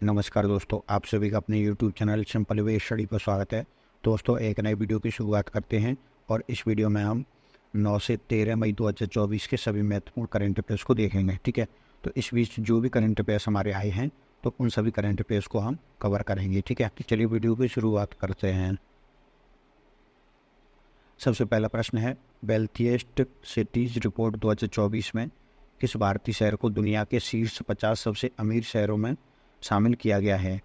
नमस्कार दोस्तों, आप सभी का अपने YouTube channel simple way study पर स्वागत है। दोस्तों, एक नई वीडियो की शुरुआत करते हैं और इस वीडियो में हम 9 से 13 मई 2024 के सभी महत्वपूर्ण करंट अफेयर्स को देखेंगे। ठीक है, तो इस बीच जो भी करंट अफेयर्स हमारे आए हैं तो उन सभी करंट अफेयर्स को हम कवर करेंगे। ठीक है, तो चलिए वीडियो की शुरुआत करते हैं। सबसे पहला प्रश्न है, वेल्थिएस्ट सिटीज रिपोर्ट 2024 में किस भारतीय शहर को दुनिया के शीर्ष 50 सबसे अमीर शहरों में शामिल किया गया है?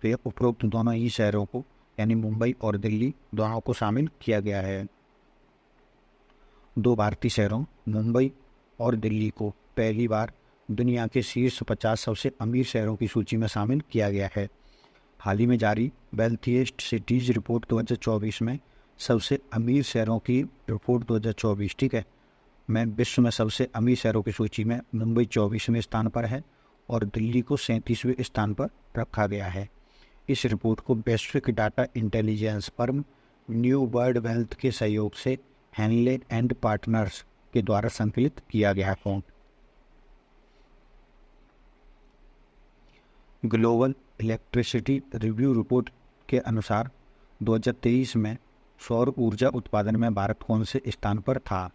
तो ये उपरोक्त दोनों ही शहरों को यानी मुंबई और दिल्ली दोनों को शामिल किया गया है। दो भारतीय शहरों मुंबई और दिल्ली को पहली बार दुनिया के शीर्ष 50 सबसे अमीर शहरों की सूची में शामिल किया गया है। हाल ही में जारी वेल्थिएस्ट सिटीज रिपोर्ट 2024 में सबसे अमीर शहरों की रिपोर्ट 2024, ठीक है, मैं विश्व में सबसे अमीर शहरों की सूची में मुंबई 24वें स्थान पर है और दिल्ली को 37वें स्थान पर रखा गया है। इस रिपोर्ट को वैश्विक data intelligence firm new world wealth के सहयोग से हैनले एंड पार्टनर्स के द्वारा संकलित किया गया है। ग्लोबल इलेक्ट्रिसिटी रिव्यू रिपोर्ट के अनुसार 2023 में सौर ऊर्जा उत्पादन में भारत कौन से स्थान पर था?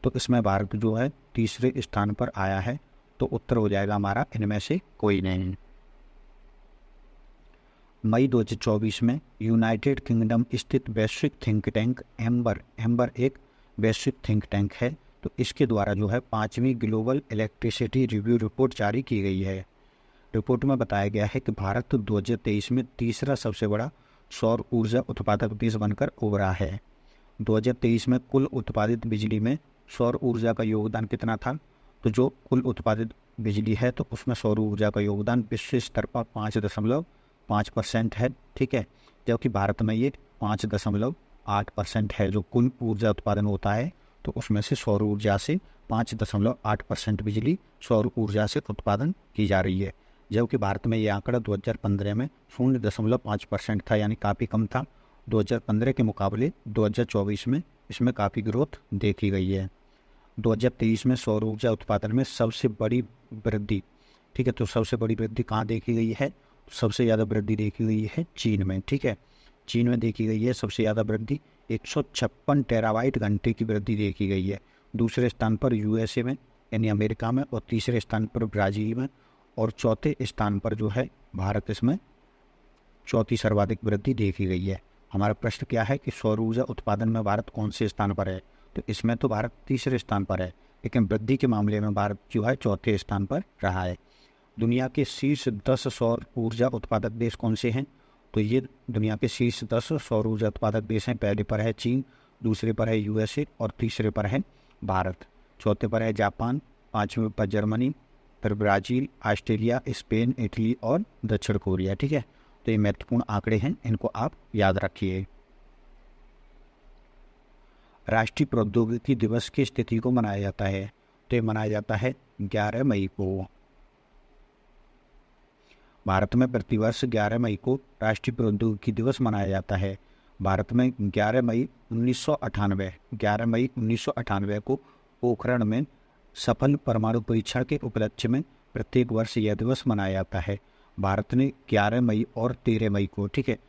तो इसमें भारत जो है तीसरे स्थान पर आया है, तो उत्तर हो जाएगा हमारा इनमें से कोई नहीं। मई 2024 में यूनाइटेड किंगडम स्थित वैश्विक थिंक टैंक एम्बर एक वैश्विक थिंक टैंक है, तो इसके द्वारा जो है 5वीं ग्लोबल इलेक्ट्रिसिटी रिव्यू रिपोर्ट जारी की गई है। रिपोर्ट में बताया गया है कि भारत 2023 में तीसरा सबसे बड़ा सौर ऊर्जा उत्पादक देश बनकर उभरा है। 2023 में कुल उत्पादित बिजली में सौर ऊर्जा का योगदान कितना था? तो जो कुल उत्पादित बिजली है तो उसमें सौर ऊर्जा का योगदान विश्व स्तर पर 5.5% है, ठीक है, जबकि भारत में ये 5.8% है। जो कुल ऊर्जा उत्पादन होता है तो उसमें से सौर ऊर्जा से 5.8% बिजली सौर ऊर्जा से उत्पादन की जा रही है, जबकि भारत में ये आंकड़ा 2015 में 0.5% था, यानी काफ़ी कम था। 2015 के मुकाबले 2024 में इसमें काफ़ी ग्रोथ देखी गई है। 2023 में सौर ऊर्जा उत्पादन में सबसे बड़ी वृद्धि, ठीक है, तो सबसे बड़ी वृद्धि कहाँ देखी गई है? सबसे ज़्यादा वृद्धि देखी गई है चीन में, ठीक है, चीन में देखी गई है सबसे ज़्यादा वृद्धि, 156 टेरावाट घंटे की वृद्धि देखी गई है। दूसरे स्थान पर यूएसए में यानी अमेरिका में, और तीसरे स्थान पर ब्राज़ील में, और चौथे स्थान पर जो है भारत, इसमें चौथी सर्वाधिक वृद्धि देखी गई है। हमारा प्रश्न क्या है कि सौर ऊर्जा उत्पादन में भारत कौन से स्थान पर है? तो इसमें तो भारत तीसरे स्थान पर है, लेकिन वृद्धि के मामले में भारत जो है चौथे स्थान पर रहा है। दुनिया के शीर्ष 10 सौर ऊर्जा उत्पादक देश कौन से हैं? तो ये दुनिया के शीर्ष 10 सौर ऊर्जा उत्पादक देश हैं। पहले पर है चीन, दूसरे पर है यूएसए और तीसरे पर है भारत। चौथे पर है जापान, पाँचवें पर जर्मनी, फिर ब्राज़ील, ऑस्ट्रेलिया, स्पेन, इटली और दक्षिण कोरिया, ठीक है। तो ये महत्वपूर्ण आंकड़े हैं, इनको आप याद रखिए। राष्ट्रीय प्रौद्योगिकी दिवस की तिथि को मनाया जाता है? तो ये मनाया जाता है 11 मई को। भारत में प्रतिवर्ष 11 मई को राष्ट्रीय प्रौद्योगिकी दिवस मनाया जाता है। भारत में 11 मई 1998 को पोखरण में सफल परमाणु परीक्षण के उपलक्ष्य में प्रत्येक वर्ष यह दिवस मनाया जाता है। भारत ने 11 मई और 13 मई को, ठीक है,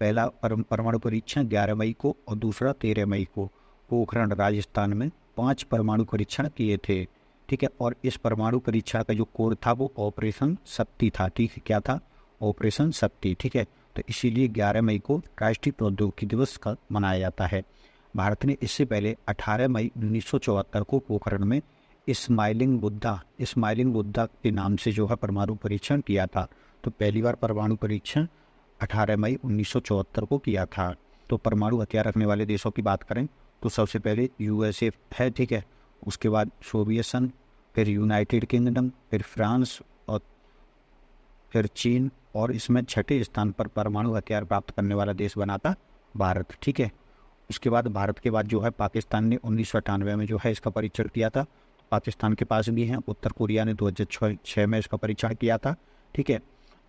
पहला परमाणु परीक्षण 11 मई को और दूसरा 13 मई को पोखरण राजस्थान में 5 परमाणु परीक्षण किए थे, ठीक है। और इस परमाणु परीक्षण का जो कोड था वो ऑपरेशन शक्ति था, ठीक है, क्या था? ऑपरेशन शक्ति, ठीक है। तो इसीलिए 11 मई को राष्ट्रीय प्रौद्योगिकी दिवस का मनाया जाता है। भारत ने इससे पहले 18 मई 1974 को पोखरण में स्माइलिंग बुद्धा के नाम से जो है परमाणु परीक्षण किया था। तो पहली बार परमाणु परीक्षण 18 मई 1974 को किया था। तो परमाणु हथियार रखने वाले देशों की बात करें तो सबसे पहले यूएसए है, ठीक है, उसके बाद सोवियत संघ, फिर यूनाइटेड किंगडम, फिर फ्रांस और फिर चीन, और इसमें छठे स्थान पर परमाणु हथियार प्राप्त करने वाला देश बना था भारत, ठीक है। उसके बाद भारत के बाद जो है पाकिस्तान ने 1998 में जो है इसका परीक्षण किया था। पाकिस्तान के पास भी है। उत्तर कोरिया ने 2006 में इसका परीक्षण किया था, ठीक है।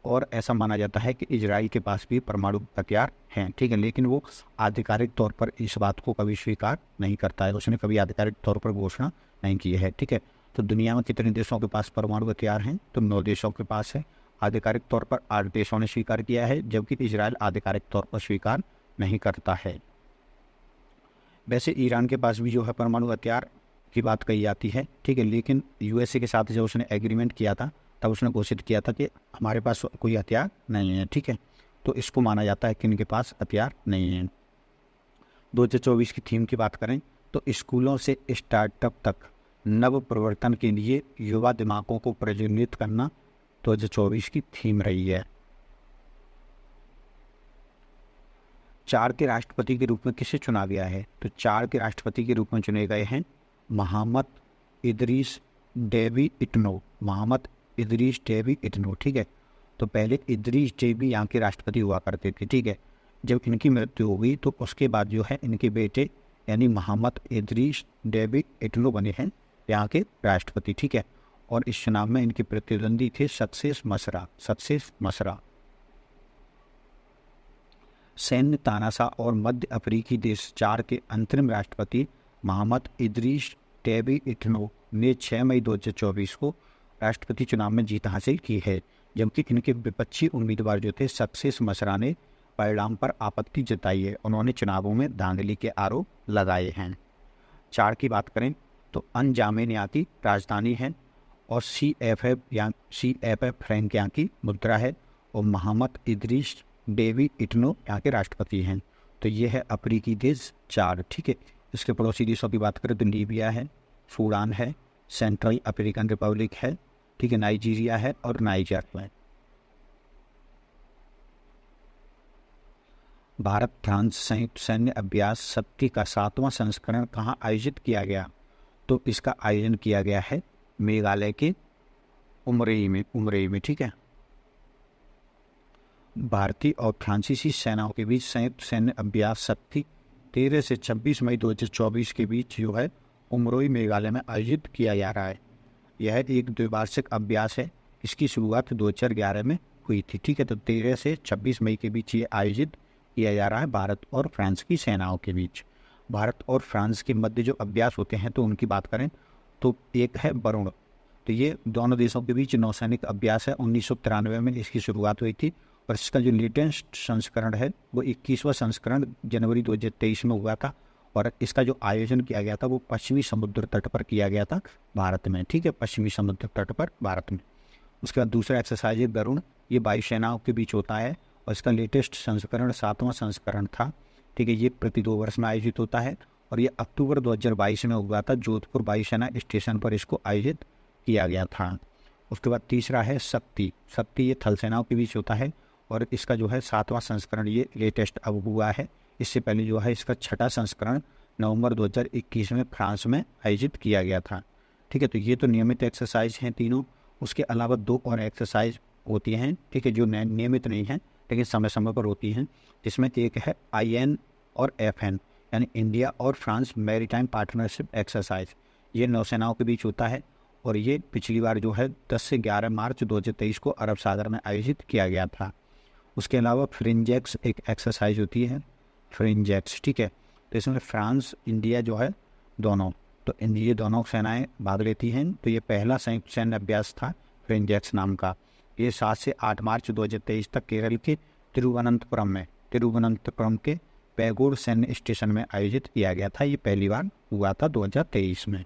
और ऐसा माना जाता है कि इजराइल के पास भी परमाणु हथियार हैं, ठीक है, लेकिन वो आधिकारिक तौर पर इस बात को कभी स्वीकार नहीं करता है, उसने कभी आधिकारिक तौर पर घोषणा नहीं की है, ठीक है। तो दुनिया में कितने देशों के पास परमाणु हथियार हैं? तो 9 देशों के पास है। आधिकारिक तौर पर 8 देशों ने स्वीकार किया है, जबकि इजराइल आधिकारिक तौर पर स्वीकार नहीं करता है। वैसे ईरान के पास भी जो है परमाणु हथियार की बात कही जाती है, ठीक है, लेकिन यूएसए के साथ जब उसने एग्रीमेंट किया था तब उसने घोषित किया था कि हमारे पास कोई हथियार नहीं है, ठीक है, तो इसको माना जाता है कि इनके पास हथियार नहीं है। 2024 की थीम की बात करें तो स्कूलों से स्टार्टअप तक नव प्रवर्तन के लिए युवा दिमागों को प्रज्वलित करना 2024 की थीम रही है। 4 के राष्ट्रपति के रूप में किसे चुना गया है? तो 4 के राष्ट्रपति के रूप में चुने गए हैं मोहम्मद इदरीस डेवी इटनो। मोहम्मद इदरीस डेवी इटनो, ठीक है। तो पहले इदरीस डेवी यहाँ के राष्ट्रपति हुआ करते थे, ठीक है। जब इनकी मृत्यु हो गई तो उसके बाद जो है इनके बेटे यानी मोहम्मद इदरीस डेवी इटनो बने हैं यहाँ के राष्ट्रपति, ठीक है। और इस चुनाव में इनके प्रतिद्वंदी थे सक्सेस मसरा। सैन्य तानाशाह और मध्य अफ्रीकी देश 4 के अंतरिम राष्ट्रपति मोहम्मद इदरीस डेवी इटनो ने 6 मई 2024 को राष्ट्रपति चुनाव में जीत हासिल की है, जबकि इनके विपक्षी उम्मीदवार जो थे सक्सेस मसरा ने परिणाम पर आपत्ति जताई है। उन्होंने चुनावों में धांधली के आरोप लगाए हैं। 4 की बात करें तो अनजामेन यहाँ की राजधानी है और CFF फ्रैंक यहाँ की मुद्रा है और मोहम्मद इदरीस डेवी इटनो यहाँ के राष्ट्रपति हैं। तो ये है अफ्रीकी देश 4, ठीक है। इसके पड़ोसी देशों की बात करें तो लीबिया है, सूडान है, सेंट्रल अफ्रीकन रिपब्लिक है, ठीक है, नाइजीरिया है और नाइजर है। भारत फ्रांस संयुक्त सैन्य अभ्यास शक्ति का 7वां संस्करण कहाँ आयोजित किया गया? तो इसका आयोजन किया गया है मेघालय के उमरेई में, ठीक है। भारतीय और फ्रांसीसी सेनाओं के बीच संयुक्त सैन्य अभ्यास शक्ति 13 से 26 मई 2024 के बीच जो है उमरोई मेघालय में आयोजित किया जा रहा है। यह एक द्विवार्षिक अभ्यास है। इसकी शुरुआत 2011 में हुई थी, ठीक है। तो 13 से 26 मई के बीच ये आयोजित किया जा रहा है भारत और फ्रांस की सेनाओं के बीच। भारत और फ्रांस के मध्य जो अभ्यास होते हैं तो उनकी बात करें तो एक है वरुण। तो ये दोनों देशों के बीच नौसैनिक अभ्यास है। 1993 में इसकी शुरुआत हुई थी और इसका जो लेटेस्ट संस्करण है वो 21वां संस्करण जनवरी 2023 में हुआ था और इसका जो आयोजन किया गया था वो पश्चिमी समुद्र तट पर किया गया था भारत में, ठीक है, पश्चिमी समुद्र तट पर भारत में। उसके बाद दूसरा एक्सरसाइज है वरुण, ये वायुसेनाओं के बीच होता है और इसका लेटेस्ट संस्करण 7वां संस्करण था, ठीक है। ये प्रति 2 वर्ष में आयोजित होता है और ये अक्टूबर 2022 में हुआ था। जोधपुर वायुसेना स्टेशन पर इसको आयोजित किया गया था। उसके बाद तीसरा है शक्ति। ये थल सेनाओं के बीच होता है और इसका जो है 7वां संस्करण ये लेटेस्ट अब हुआ है। इससे पहले जो है इसका 6ठा संस्करण नवंबर 2021 में फ्रांस में आयोजित किया गया था, ठीक है। तो ये तो नियमित एक्सरसाइज हैं तीनों। उसके अलावा 2 और एक्सरसाइज होती हैं, ठीक है, जो नियमित नहीं हैं लेकिन समय समय पर होती हैं, जिसमें एक है IN और FN यानी इंडिया और फ्रांस मैरीटाइम पार्टनरशिप एक्सरसाइज। ये नौसेनाओं के बीच होता है और ये पिछली बार जो है 10 से 11 मार्च 2023 को अरब सागर में आयोजित किया गया था। उसके अलावा फ्रिंजेक्स एक एक्सरसाइज होती है, फ्रिंजेक्स, ठीक है। तो इसमें फ्रांस इंडिया जो है दोनों, तो ये दोनों सेनाएं भाग लेती हैं। तो ये पहला संयुक्त सैन्य अभ्यास था फ्रिंजेक्स नाम का। ये 7 से 8 मार्च 2023 तक केरल के तिरुवनंतपुरम के पैगोड सैन्य स्टेशन में आयोजित किया गया था। ये पहली बार हुआ था 2023 में।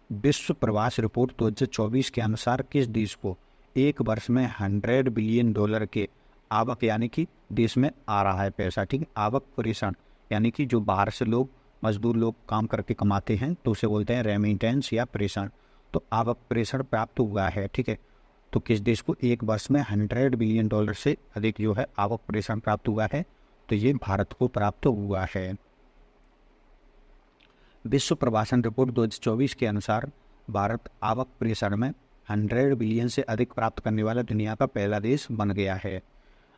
विश्व प्रवास रिपोर्ट 2024 के अनुसार किस देश को 1 वर्ष में $100 बिलियन के आवक यानी कि देश में आ रहा है पैसा, ठीक है। आवक प्रेषण यानी कि जो बाहर से लोग मजदूर लोग काम करके कमाते हैं तो उसे बोलते हैं रेमिटेंस या प्रेषण। तो आवक प्रेषण प्राप्त हुआ है, ठीक है। तो किस देश को 1 वर्ष में $100 बिलियन से अधिक जो है आवक प्रेषण प्राप्त हुआ है? तो ये भारत को प्राप्त हुआ है। विश्व प्रवासन रिपोर्ट 2024 के अनुसार भारत आवक प्रेषण में 100 बिलियन से अधिक प्राप्त करने वाला दुनिया का पहला देश बन गया है।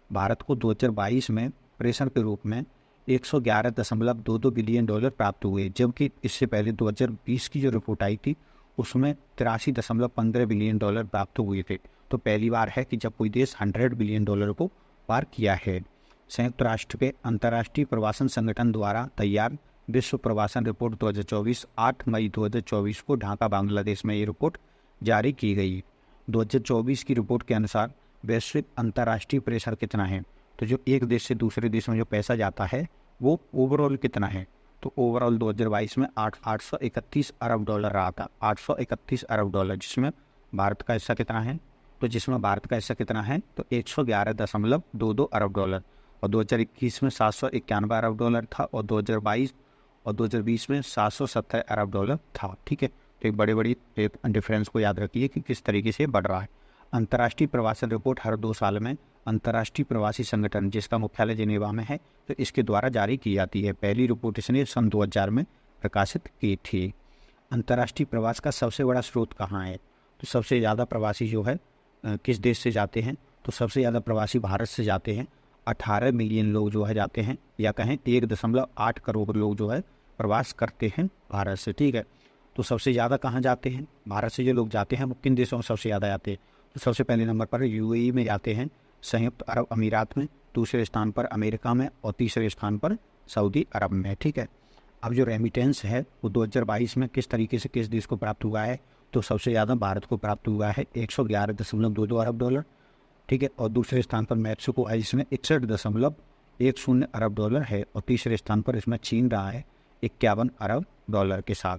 भारत को 2022 में प्रेषण के रूप में $111.22 बिलियन प्राप्त हुए, जबकि इससे पहले 2020 की जो रिपोर्ट आई थी उसमें $83.15 बिलियन प्राप्त हुए थे। तो पहली बार है कि जब कोई देश $100 बिलियन को पार किया है। संयुक्त राष्ट्र के अंतर्राष्ट्रीय प्रवासन संगठन द्वारा तैयार विश्व प्रवासन रिपोर्ट 2024 8 मई 2024 को ढाका बांग्लादेश में ये रिपोर्ट जारी की गई। 2024 की रिपोर्ट के अनुसार वैश्विक अंतर्राष्ट्रीय प्रेशर कितना है, तो जो एक देश से दूसरे देश में जो पैसा जाता है वो ओवरऑल कितना है, तो ओवरऑल 2022 में 831 अरब डॉलर रहा था, 831 अरब डॉलर, जिसमें भारत का हिस्सा कितना है, तो जिसमें भारत का हिस्सा कितना है तो 111.22 अरब डॉलर, और 2021 में 791 अरब डॉलर था, और 2020 में 770 अरब डॉलर था। ठीक है, तो एक बड़ी एक डिफरेंस को याद रखिए कि किस तरीके से बढ़ रहा है। अंतर्राष्ट्रीय प्रवासन रिपोर्ट हर 2 साल में अंतर्राष्ट्रीय प्रवासी संगठन, जिसका मुख्यालय जिनेवा में है, तो इसके द्वारा जारी की जाती है। पहली रिपोर्ट इसने सन 2000 में प्रकाशित की थी। अंतर्राष्ट्रीय प्रवास का सबसे बड़ा स्रोत कहाँ है, तो सबसे ज़्यादा प्रवासी जो है किस देश से जाते हैं, तो सबसे ज़्यादा प्रवासी भारत से जाते हैं। 18 मिलियन लोग जो है जाते हैं, या कहें 1.8 करोड़ लोग जो है प्रवास करते हैं भारत से। ठीक है, तो सबसे ज़्यादा कहाँ जाते हैं, भारत से जो लोग जाते हैं वो किन देशों में सबसे ज़्यादा जाते हैं, तो सबसे पहले नंबर पर यूएई में जाते हैं, संयुक्त अरब अमीरात में, दूसरे स्थान पर अमेरिका में, और तीसरे स्थान पर सऊदी अरब में। ठीक है, अब जो रेमिटेंस है वो 2022 में किस तरीके से किस देश को प्राप्त हुआ है, तो सबसे ज़्यादा भारत को प्राप्त हुआ है 111.22 अरब डॉलर। ठीक है, और दूसरे स्थान पर मैक्सिको है जिसमें 61.10 अरब डॉलर है, और तीसरे स्थान पर इसमें चीन रहा है 51 अरब डॉलर के साथ।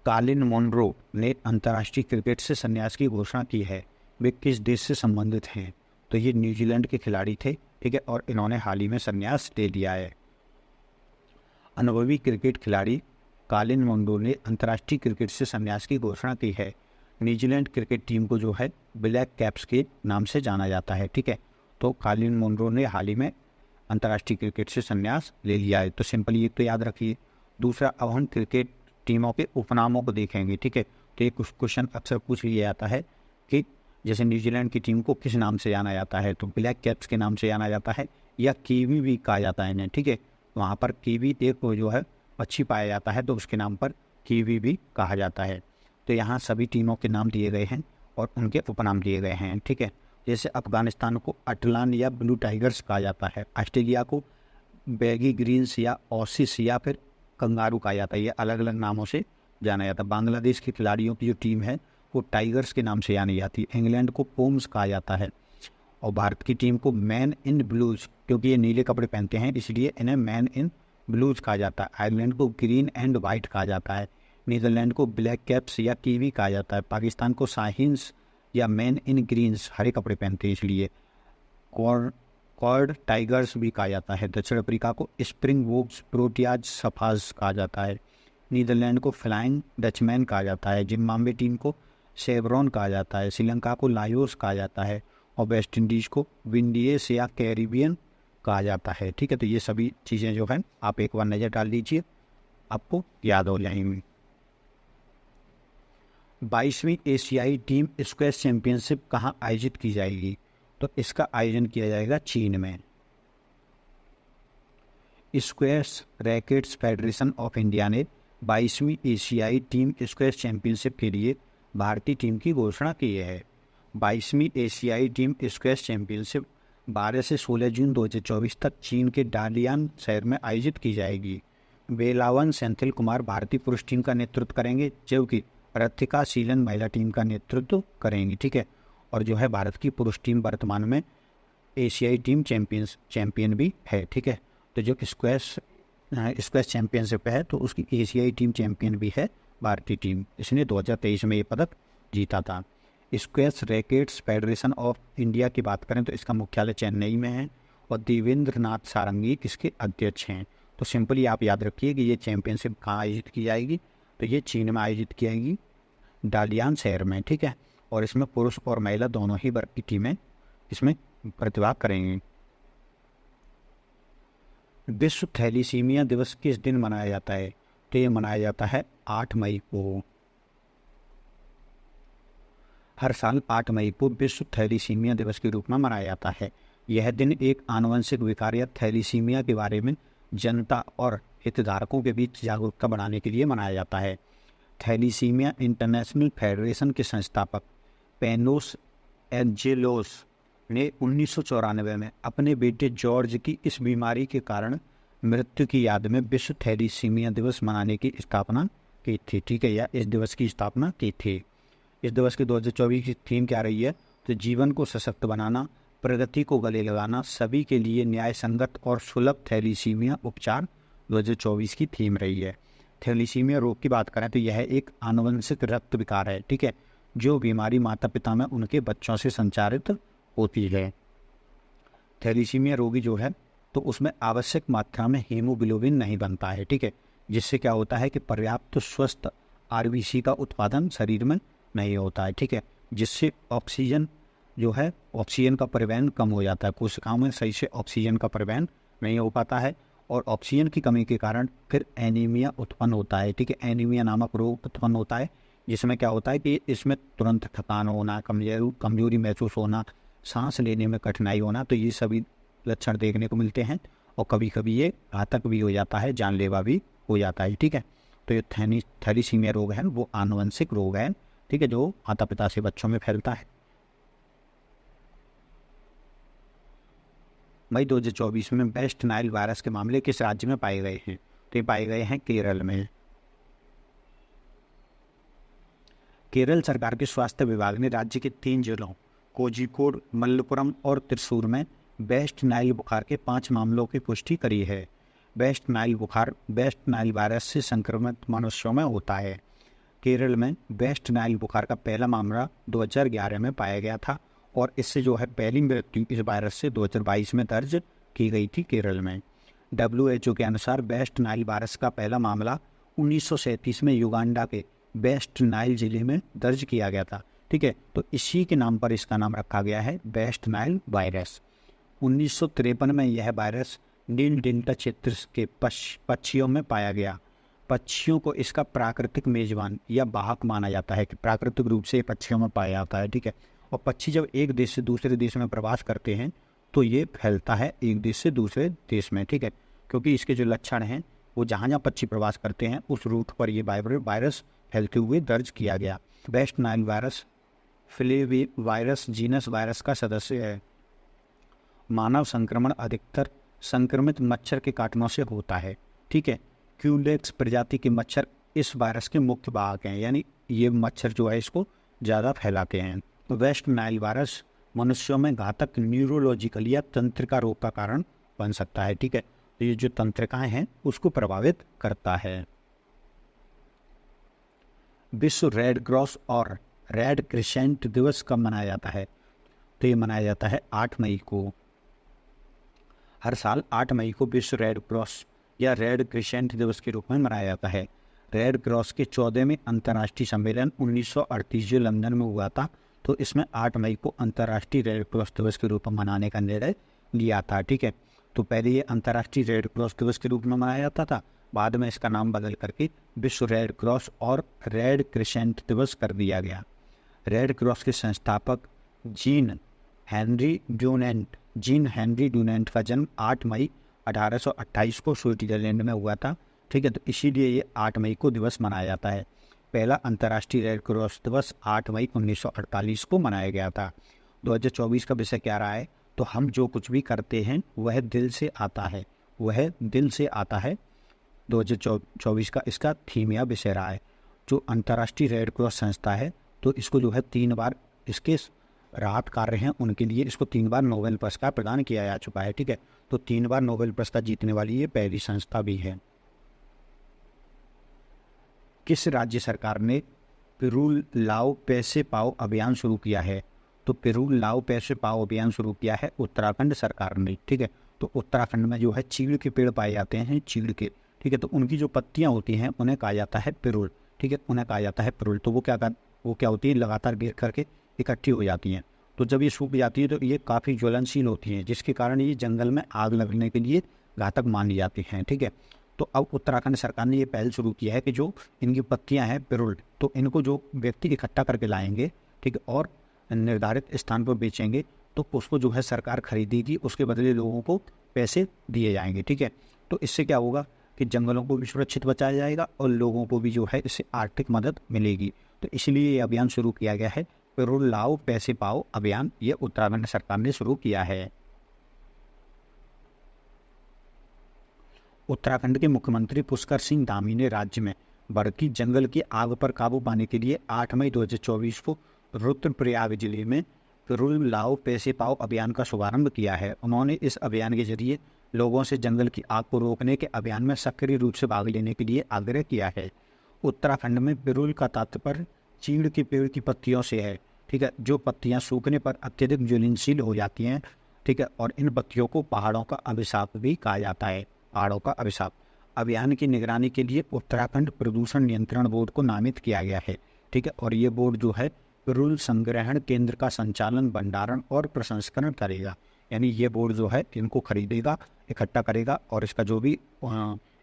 कालिन मोनरो ने अंतर्राष्ट्रीय क्रिकेट से संन्यास की घोषणा की है। वे किस देश से संबंधित हैं, तो ये न्यूजीलैंड के खिलाड़ी थे। ठीक है, और इन्होंने हाल ही में संन्यास ले लिया है। अनुभवी क्रिकेट खिलाड़ी कालिन मोनरो ने अंतर्राष्ट्रीय क्रिकेट से संन्यास की घोषणा की है। न्यूजीलैंड क्रिकेट टीम को जो है ब्लैक कैप्स के नाम से जाना जाता है। ठीक है, तो कालिन मोनरो ने हाल ही में अंतर्राष्ट्रीय क्रिकेट से संन्यास ले लिया है। तो सिंपली ये तो याद रखिए। दूसरा, अब हम क्रिकेट टीमों के उपनामों को देखेंगे। ठीक है, तो एक क्वेश्चन अक्सर पूछ लिया जाता है कि जैसे न्यूजीलैंड की टीम को किस नाम से जाना जाता है, तो ब्लैक कैप्स के नाम से जाना जाता है, या कीवी भी कहा जाता है इन्हें। ठीक है, वहाँ पर कीवी एक जो है पक्षी पाया जाता है, तो उसके नाम पर कीवी भी कहा जाता है। तो यहाँ सभी टीमों के नाम दिए गए हैं और उनके उपनाम दिए गए हैं। ठीक है, जैसे अफगानिस्तान को अटलान या ब्लू टाइगर्स कहा जाता है, ऑस्ट्रेलिया को बैगी ग्रीन्स या ऑसिस या फिर कंगारू कहा जाता है। ये अलग अलग नामों से जाना जाता है। बांग्लादेश के खिलाड़ियों की जो टीम है वो टाइगर्स के नाम से जानी जाती है। इंग्लैंड को पोम्स कहा जाता है, और भारत की टीम को मैन इन ब्लूज, क्योंकि ये नीले कपड़े पहनते हैं इसलिए इन्हें मैन इन ब्लूज कहा जाता है। आयरलैंड को ग्रीन एंड वाइट कहा जाता है। नीदरलैंड को ब्लैक कैप्स या कीवी कहा जाता है। पाकिस्तान को शाहीन्स या मैन इन ग्रीन्स, हरे कपड़े पहनते हैं इसलिए कॉर्ड टाइगर्स भी कहा जाता है। दक्षिण अफ्रीका को स्प्रिंग वोक्स प्रोटियाज सफाज कहा जाता है। नीदरलैंड को फ्लाइंग डचमैन कहा जाता है। जिम्बाब्वे टीम को शेवरॉन कहा जाता है। श्रीलंका को लायोस कहा जाता है, और वेस्ट इंडीज को विंडीज या कैरिबियन कहा जाता है। ठीक है, तो ये सभी चीज़ें जो हैं आप एक बार नज़र डाल लीजिए, आपको याद हो जाएंगी। 22वीं एशियाई टीम स्क्वैश चैंपियनशिप कहाँ आयोजित की जाएगी, तो इसका आयोजन किया जाएगा चीन में। Squash rackets federation of India ने 22वीं एशियाई टीम स्क्वैश चैंपियनशिप के लिए भारतीय टीम की घोषणा की है। 22वीं एशियाई टीम स्क्वैश चैंपियनशिप 12 से 16 जून 2024 तक चीन के डालियान शहर में आयोजित की जाएगी। वेलावन सेंथिल कुमार भारतीय पुरुष टीम का नेतृत्व करेंगे, जबकि रथिका शीलन महिला टीम का नेतृत्व करेंगी। ठीक है, और जो है भारत की पुरुष टीम वर्तमान में एशियाई टीम चैंपियन भी है। ठीक है, तो जो स्क्वैश चैंपियनशिप है तो उसकी एशियाई टीम चैंपियन भी है भारतीय टीम। इसने 2023 में ये पदक जीता था। Squash rackets federation of India की बात करें तो इसका मुख्यालय चेन्नई में है, और देवेंद्र नाथ सारंगी इसके अध्यक्ष हैं। तो सिंपली आप याद रखिए कि ये चैंपियनशिप कहाँ आयोजित की जाएगी, तो ये चीन में आयोजित की जाएगी, डालियान शहर में। ठीक है, और इसमें पुरुष और महिला दोनों ही वर्ग की टीमें इसमें प्रतिभाग करेंगी। विश्व थैलीसीमिया दिवस किस दिन मनाया जाता है, तो ये मनाया जाता है 8 मई को। हर साल 8 मई को विश्व थैलीसीमिया दिवस के रूप में मनाया जाता है। यह दिन एक आनुवंशिक विकार या थैलीसीमिया के बारे में जनता और हितधारकों के बीच जागरूकता बढ़ाने के लिए मनाया जाता है। थैलीसीमिया इंटरनेशनल फेडरेशन के संस्थापक पेनोस एंजेलोस ने 1994 में अपने बेटे जॉर्ज की इस बीमारी के कारण मृत्यु की याद में विश्व थैलीसीमिया दिवस मनाने की स्थापना की थी, ठीक है, या इस दिवस की स्थापना की थी। इस दिवस की 2024 की थीम क्या रही है? तो जीवन को सशक्त बनाना, प्रगति को गले लगाना, सभी के लिए न्याय संगत और सुलभ थैलीसीमिया उपचार 2024 की थीम रही है। थैलीसीमिया रोग की बात करें तो यह एक आनुवंशिक रक्त विकार है, ठीक है, जो बीमारी माता पिता में उनके बच्चों से संचारित होती है। थैलीसीमिया रोगी जो है तो उसमें आवश्यक मात्रा में हीमोग्लोबिन नहीं बनता है, ठीक है, जिससे क्या होता है कि पर्याप्त स्वस्थ आरबीसी का उत्पादन शरीर में नहीं होता है, ठीक है, जिससे ऑक्सीजन जो है, ऑक्सीजन का परिवहन कम हो जाता है, कोशिकाओं में सही से ऑक्सीजन का परिवहन नहीं हो पाता है और ऑक्सीजन की कमी के कारण फिर एनीमिया उत्पन्न होता है, ठीक है, एनीमिया नामक रोग उत्पन्न होता है, जिसमें क्या होता है कि इसमें तुरंत थकान होना, कमजोरी महसूस होना, सांस लेने में कठिनाई होना, तो ये सभी लक्षण देखने को मिलते हैं और कभी कभी ये घातक भी हो जाता है, जानलेवा भी हो जाता है, ठीक है। तो ये थैलीसीमिया रोग है वो आनुवंशिक रोग है, ठीक है, जो माता पिता से बच्चों में फैलता है। मई 2024 में वेस्ट नाइल वायरस के मामले किस राज्य में पाए गए हैं? तो ये पाए गए हैं केरल में। केरल सरकार के स्वास्थ्य विभाग ने राज्य के 3 जिलों कोझिकोड, मलप्पुरम और त्रिशूर में वेस्ट नाइल बुखार के 5 मामलों की पुष्टि करी है। वेस्ट नाइल बुखार वेस्ट नाइल वायरस से संक्रमित मनुष्यों में होता है। केरल में वेस्ट नाइल बुखार का पहला मामला 2011 में पाया गया था और इससे जो है पहली मृत्यु इस वायरस से 2022 में दर्ज की गई थी केरल में। WHO के अनुसार वेस्ट नाइल वायरस का पहला मामला 1937 में युगांडा के वेस्ट नाइल जिले में दर्ज किया गया था, ठीक है, तो इसी के नाम पर इसका नाम रखा गया है वेस्ट नाइल वायरस। 1953 में यह वायरस नील डेल्टा क्षेत्र के पक्षियों में पाया गया। पक्षियों को इसका प्राकृतिक मेजबान या वाहक माना जाता है कि प्राकृतिक रूप से पक्षियों में पाया जाता है, ठीक है, और पक्षी जब एक देश से दूसरे देश में प्रवास करते हैं तो ये फैलता है एक देश से दूसरे देश में, ठीक है, क्योंकि इसके जो लक्षण हैं वो जहाँ जहाँ पक्षी प्रवास करते हैं उस रूट पर ये वायरस फैलते हुए दर्ज किया गया। West Nile virus flavi virus genus virus का सदस्य है। मानव संक्रमण अधिकतर संक्रमित मच्छर के काटने से होता है, ठीक है, क्यूलेक्स प्रजाति के मच्छर इस वायरस के मुख्य वाहक हैं, यानी ये मच्छर जो है इसको ज़्यादा फैलाते हैं। वेस्ट नाइल वायरस मनुष्यों में घातक न्यूरोलॉजिकल या तंत्रिका रोग का कारण बन सकता है, ठीक है, तो ये जो तंत्रिकाएं हैं उसको प्रभावित करता है। विश्व रेड क्रॉस और रेड क्रिसेंट दिवस कब मनाया जाता है? तो ये मनाया जाता है 8 मई को। हर साल 8 मई को विश्व रेड क्रॉस या रेड क्रिसेंट दिवस के रूप में मनाया जाता है। रेड क्रॉस के 14वें अंतर्राष्ट्रीय सम्मेलन 1938 जो लंदन में हुआ था, तो इसमें 8 मई को अंतर्राष्ट्रीय रेड क्रॉस दिवस के रूप में मनाने का निर्णय लिया था, ठीक है। तो पहले ये अंतर्राष्ट्रीय रेड क्रॉस दिवस के रूप में मनाया जाता था, बाद में इसका नाम बदल करके विश्व रेड क्रॉस और रेड क्रिसेंट दिवस कर दिया गया। रेड क्रॉस के संस्थापक जीन हेनरी ड्यूनेंट का जन्म 8 मई 1828 को स्विट्जरलैंड में हुआ था, ठीक है, तो इसीलिए ये 8 मई को दिवस मनाया जाता है। पहला अंतर्राष्ट्रीय रेड क्रॉस दिवस 8 मई 1948 को मनाया गया था। 2024 का विषय क्या रहा है? तो हम जो कुछ भी करते हैं वह दिल से आता है, वह दिल से आता है। 2024 का इसका थीम या विषय रहा है। जो अंतर्राष्ट्रीय रेड क्रॉस संस्था है तो इसको जो है 3 बार इसके राहत कार्य हैं उनके लिए इसको 3 बार नोबेल पुरस्कार प्रदान किया जा चुका है, ठीक है, तो 3 बार नोबेल पुरस्कार जीतने वाली ये पहली संस्था भी है। किस राज्य सरकार ने पिरूल लाओ पैसे पाओ अभियान शुरू किया है? तो पिरूल लाओ पैसे पाओ अभियान शुरू किया है उत्तराखंड सरकार ने, ठीक है, तो उत्तराखंड में जो है चीड़ के पेड़ पाए जाते हैं, चीड़ के, ठीक है, तो उनकी जो पत्तियां होती हैं उन्हें कहा जाता है पिरूल, ठीक है, उन्हें कहा जाता है पिरूल। तो वो क्या होती है, लगातार गिर करके इकट्ठी हो जाती हैं, तो जब ये सूख जाती है तो ये काफ़ी ज्वलनशील होती हैं, जिसके कारण ये जंगल में आग लगने के लिए घातक मानी जाती हैं, ठीक है। तो अब उत्तराखंड सरकार ने ये पहल शुरू किया है कि जो इनकी पत्तियां हैं पिरूल, तो इनको जो व्यक्ति इकट्ठा करके लाएंगे, ठीक है, और निर्धारित स्थान पर बेचेंगे तो उसको जो है सरकार खरीदेगी, उसके बदले लोगों को पैसे दिए जाएंगे, ठीक है। तो इससे क्या होगा कि जंगलों को भी सुरक्षित बचाया जाएगा और लोगों को भी जो है इससे आर्थिक मदद मिलेगी। तो इसलिए ये अभियान शुरू किया गया है, पिरूल लाओ पैसे पाओ अभियान, ये उत्तराखंड सरकार ने शुरू किया है। उत्तराखंड के मुख्यमंत्री पुष्कर सिंह धामी ने राज्य में भड़की जंगल की आग पर काबू पाने के लिए 8 मई 2024 को रुद्रप्रयाग जिले में पिरूल लाओ पैसे पाओ अभियान का शुभारंभ किया है। उन्होंने इस अभियान के जरिए लोगों से जंगल की आग को रोकने के अभियान में सक्रिय रूप से भाग लेने के लिए आग्रह किया है। उत्तराखंड में पिरूल का तात्पर्य चीड़ के पेड़ की पत्तियों से है, ठीक है, जो पत्तियां सूखने पर अत्यधिक ज्वलनशील हो जाती हैं, ठीक है, और इन पत्तियों को पहाड़ों का अभिशाप भी कहा जाता है, पहाड़ों का अभिशाप। अभियान की निगरानी के लिए उत्तराखंड प्रदूषण नियंत्रण बोर्ड को नामित किया गया है, ठीक है, और ये बोर्ड जो है पिरूल संग्रहण केंद्र का संचालन, भंडारण और प्रसंस्करण करेगा। यानी ये बोर्ड जो है इनको खरीदेगा, इकट्ठा करेगा और इसका जो भी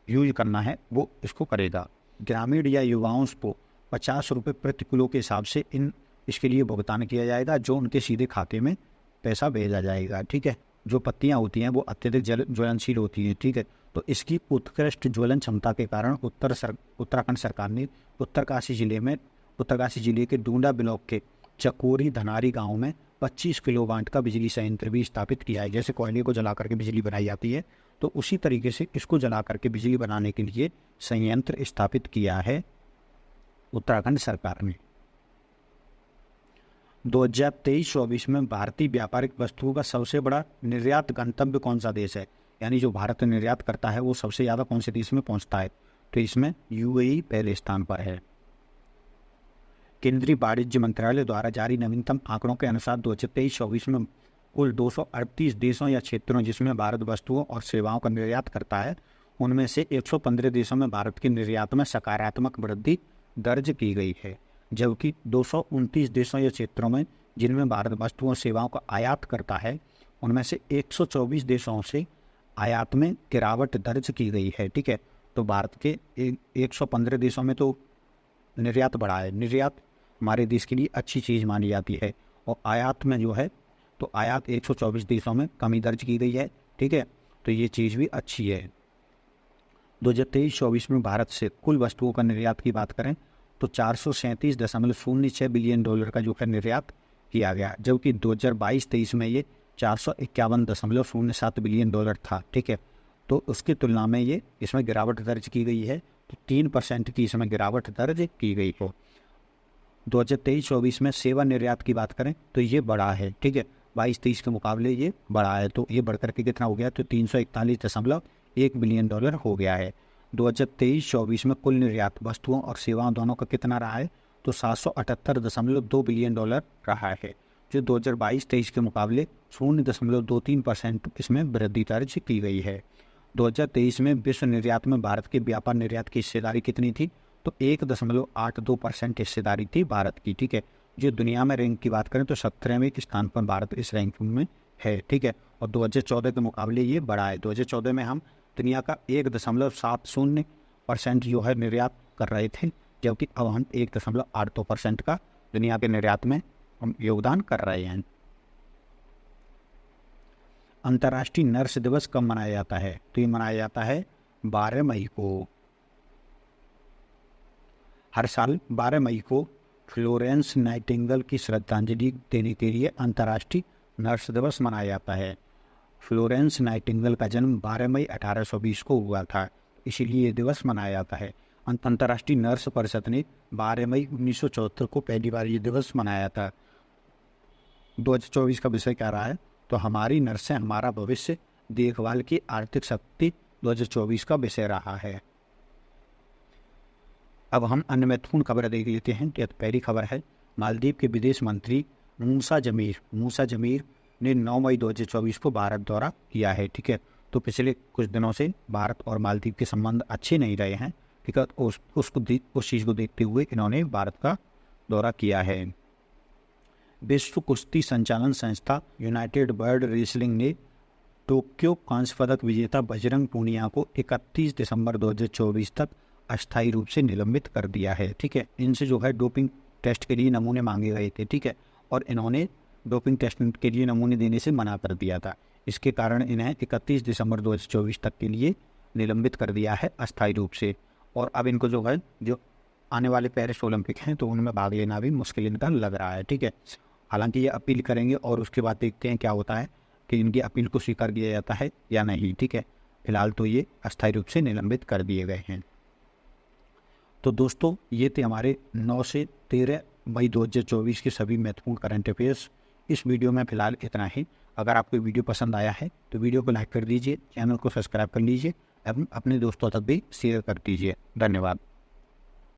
यूज करना है वो इसको करेगा। ग्रामीण या युवाओं को 50 रुपये प्रति किलो के हिसाब से इसके लिए भुगतान किया जाएगा, जो उनके सीधे खाते में पैसा भेजा जाएगा, ठीक है। जो पत्तियां होती हैं वो अत्यधिक ज्वलनशील होती हैं, ठीक है, तो इसकी उत्कृष्ट ज्वलन क्षमता के कारण उत्तराखंड सरकार ने उत्तरकाशी जिले के डूंडा ब्लॉक के चकोरी धनारी गांव में 25 किलोवाट का बिजली संयंत्र भी स्थापित किया है। जैसे कोयले को जला करके बिजली बनाई जाती है, तो उसी तरीके से इसको जला करके बिजली बनाने के लिए संयंत्र स्थापित किया है उत्तराखंड सरकार ने। 2023-24 में भारतीय व्यापारिक वस्तुओं का सबसे बड़ा निर्यात गंतव्य कौन सा देश है? यानी जो भारत निर्यात करता है वो सबसे ज़्यादा कौन से देश में पहुंचता है? तो इसमें यूएई पहले स्थान पर है। केंद्रीय वाणिज्य मंत्रालय द्वारा जारी नवीनतम आंकड़ों के अनुसार 2023-24 में कुल 238 देशों या क्षेत्रों जिसमें भारत वस्तुओं और सेवाओं का निर्यात करता है, उनमें से 115 देशों में भारत के निर्यात में सकारात्मक वृद्धि दर्ज की गई है, जबकि 229 देशों या क्षेत्रों में जिनमें भारत वस्तुओं और सेवाओं का आयात करता है, उनमें से 124 देशों से आयात में गिरावट दर्ज की गई है, ठीक है। तो भारत के 115 देशों में तो निर्यात बढ़ा है। निर्यात हमारे देश के लिए अच्छी चीज़ मानी जाती है, और आयात में जो है तो आयात 124 देशों में कमी दर्ज की गई है, ठीक है, तो ये चीज़ भी अच्छी है। 2023-24 में भारत से कुल वस्तुओं का निर्यात की बात करें तो 437.06 बिलियन डॉलर का जो है निर्यात किया गया, जबकि 2022-23 में ये 451.07 बिलियन डॉलर था, ठीक है। तो उसकी तुलना में ये इसमें गिरावट दर्ज की गई है, तो 3% की इसमें गिरावट दर्ज की गई हो। 2023-24 में सेवा निर्यात की बात करें तो ये बढ़ा है, ठीक है, 22-23 के मुकाबले ये बढ़ा है, तो ये बढ़कर के कितना हो गया? तो 341.1 बिलियन डॉलर हो गया है। 2023-24 में कुल निर्यात वस्तुओं और सेवाओं दोनों का कितना रहा है? तो 778.2 बिलियन डॉलर रहा है, जो 2022-23 के मुकाबले 0.23% इसमें वृद्धि दर्ज की गई है। 2023 में विश्व निर्यात में भारत के व्यापार निर्यात की हिस्सेदारी कितनी थी? तो 1.82% हिस्सेदारी थी भारत की, ठीक है। जो दुनिया में रैंक की बात करें तो 17वें स्थान पर भारत इस रैंकिंग में है, ठीक है, और 2014 के मुकाबले ये बढ़ा है। 2014 में हम दुनिया का 1.70% जो है निर्यात कर रहे थे, जबकि अब हम 1.82% का दुनिया के निर्यात में हम योगदान कर रहे हैं। अंतर्राष्ट्रीय नर्स दिवस कब मनाया जाता है? तो ये मनाया जाता है 12 मई को। हर साल 12 मई को फ्लोरेंस नाइटिंगेल की श्रद्धांजलि देने के लिए अंतर्राष्ट्रीय नर्स दिवस मनाया जाता है। फ्लोरेंस नाइटिंगेल का जन्म 12 मई 1820 को हुआ था, इसीलिए ये दिवस मनाया जाता है। अंतर्राष्ट्रीय नर्स परिषद ने 12 मई 1974 को पहली बार ये दिवस मनाया था। 2024 का विषय क्या रहा है? तो हमारी नर्सें हमारा भविष्य, देखभाल की आर्थिक शक्ति 2024 का विषय रहा है। अब हम अन्य महत्वपूर्ण खबर देख लेते हैं। पहली खबर है मालदीव के विदेश मंत्री मूसा जमीर ने 9 मई 2024 को भारत दौरा किया है, ठीक है। तो पिछले कुछ दिनों से भारत और मालदीव के संबंध अच्छे नहीं रहे हैं, ठीक है, उस चीज़ को देखते हुए इन्होंने भारत का दौरा किया है। विश्व कुश्ती संचालन संस्था यूनाइटेड वर्ल्ड रेसलिंग ने टोक्यो कांस्य पदक विजेता बजरंग पूनिया को 31 दिसंबर 2024 तक अस्थायी रूप से निलंबित कर दिया है, ठीक है। इनसे जो है डोपिंग टेस्ट के लिए नमूने मांगे गए थे, ठीक है, और इन्होंने डोपिंग टेस्ट के लिए नमूने देने से मना कर दिया था। इसके कारण इन्हें 31 दिसंबर 2024 तक के लिए निलंबित कर दिया है अस्थायी रूप से। और अब इनको जो है जो आने वाले पेरिस ओलंपिक हैं तो उनमें भाग लेना भी मुश्किल इनका लग रहा है, ठीक है। हालांकि ये अपील करेंगे और उसके बाद देखते हैं क्या होता है कि इनकी अपील को स्वीकार किया जाता है या नहीं, ठीक है। फिलहाल तो ये अस्थायी रूप से निलंबित कर दिए गए हैं। तो दोस्तों ये थे हमारे 9 से 13 मई 2024 के सभी महत्वपूर्ण करंट अफेयर्स। इस वीडियो में फिलहाल इतना ही। अगर आपको वीडियो पसंद आया है तो वीडियो को लाइक कर दीजिए, चैनल को सब्सक्राइब कर लीजिए, अपने दोस्तों तक भी शेयर कर दीजिए। धन्यवाद।